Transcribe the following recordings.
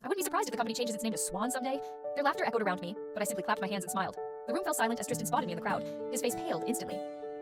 I wouldn't be surprised if the company changes its name to Swan someday. Their laughter echoed around me, but I simply clapped my hands and smiled. The room fell silent as Tristan spotted me in the crowd. His face paled instantly.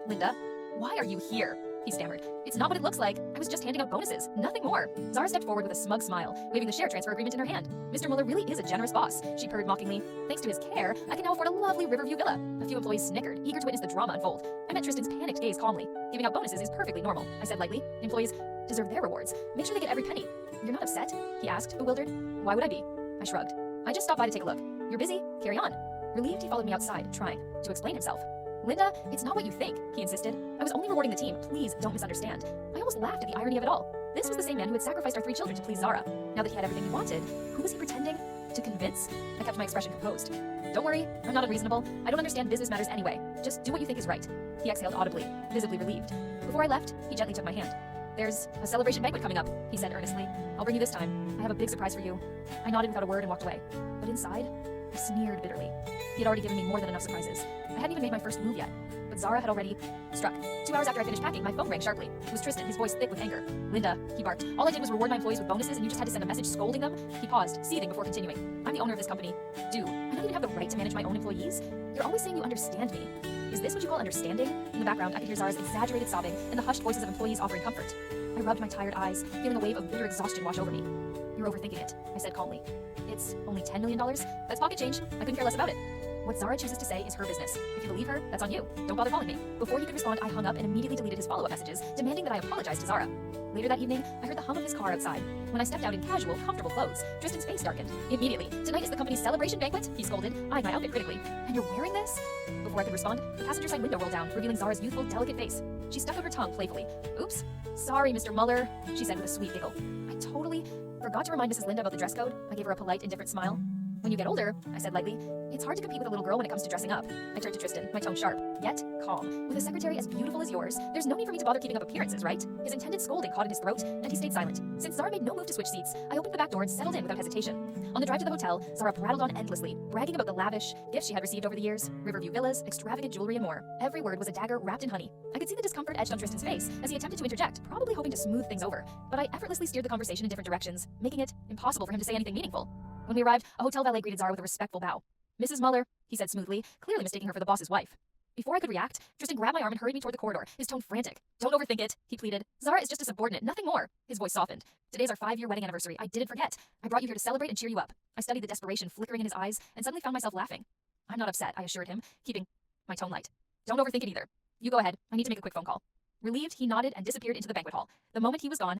Linda, why are you here? He stammered. It's not what it looks like. I was just handing out bonuses, nothing more. Zara stepped forward with a smug smile, waving the share transfer agreement in her hand. Mr. Muller really is a generous boss, she purred mockingly. Thanks to his care, I can now afford a lovely Riverview villa. A few employees snickered, eager to witness the drama unfold. I met Tristan's panicked gaze calmly. Giving out bonuses is perfectly normal, I said lightly. Employees deserve their rewards. Make sure they get every penny. You're not upset? He asked, bewildered. Why would I be? I shrugged. I just stopped by to take a look. You're busy? Carry on. Relieved, he followed me outside, trying to explain himself. Linda, it's not what you think, he insisted. I was only rewarding the team. Please don't misunderstand. I almost laughed at the irony of it all. This was the same man who had sacrificed our 3 children to please Zara. Now that he had everything he wanted, who was he pretending to convince? I kept my expression composed. Don't worry, I'm not unreasonable. I don't understand business matters anyway. Just do what you think is right. He exhaled audibly, visibly relieved. Before I left, he gently took my hand. There's a celebration banquet coming up, he said earnestly. I'll bring you this time. I have a big surprise for you. I nodded without a word and walked away. But inside, I sneered bitterly. He had already given me more than enough surprises. I hadn't even made my first move yet. But Zara had already struck. 2 hours after I finished packing, my phone rang sharply. It was Tristan, his voice thick with anger. Linda, he barked. All I did was reward my employees with bonuses and you just had to send a message scolding them? He paused, seething before continuing. I'm the owner of this company. I don't even have the right to manage my own employees? You're always saying you understand me. Is this what you call understanding? In the background, I could hear Zara's exaggerated sobbing and the hushed voices of employees offering comfort. I rubbed my tired eyes, feeling a wave of bitter exhaustion wash over me. You're overthinking it, I said calmly. It's only $10 million? That's pocket change. I couldn't care less about it. What Zara chooses to say is her business. If you believe her, that's on you. Don't bother calling me. Before he could respond, I hung up and immediately deleted his follow-up messages, demanding that I apologize to Zara. Later that evening, I heard the hum of his car outside. When I stepped out in casual, comfortable clothes, Tristan's face darkened. Immediately. Tonight is the company's celebration banquet, he scolded, eyed my outfit critically. And you're wearing this? Before I could respond, the passenger side window rolled down, revealing Zara's youthful, delicate face. She stuck out her tongue playfully. Oops. Sorry, Mr. Muller, she said with a sweet giggle. I totally forgot to remind Mrs. Linda about the dress code. I gave her a polite, indifferent smile. When you get older, I said lightly, it's hard to compete with a little girl when it comes to dressing up. I turned to Tristan, my tone sharp, yet calm. With a secretary as beautiful as yours, there's no need for me to bother keeping up appearances, right? His intended scolding caught in his throat, and he stayed silent. Since Zara made no move to switch seats, I opened the back door and settled in without hesitation. On the drive to the hotel, Zara prattled on endlessly, bragging about the lavish gifts she had received over the years, Riverview villas, extravagant jewelry, and more. Every word was a dagger wrapped in honey. I could see the discomfort etched on Tristan's face as he attempted to interject, probably hoping to smooth things over. But I effortlessly steered the conversation in different directions, making it impossible for him to say anything meaningful. When we arrived, a hotel valet greeted Zara with a respectful bow. Mrs. Muller, he said smoothly, clearly mistaking her for the boss's wife. Before I could react, Tristan grabbed my arm and hurried me toward the corridor, his tone frantic. Don't overthink it, he pleaded. Zara is just a subordinate, nothing more. His voice softened. Today's our 5-year wedding anniversary. I didn't forget. I brought you here to celebrate and cheer you up. I studied the desperation flickering in his eyes and suddenly found myself laughing. I'm not upset, I assured him, keeping my tone light. Don't overthink it either. You go ahead. I need to make a quick phone call. Relieved, he nodded and disappeared into the banquet hall. The moment he was gone,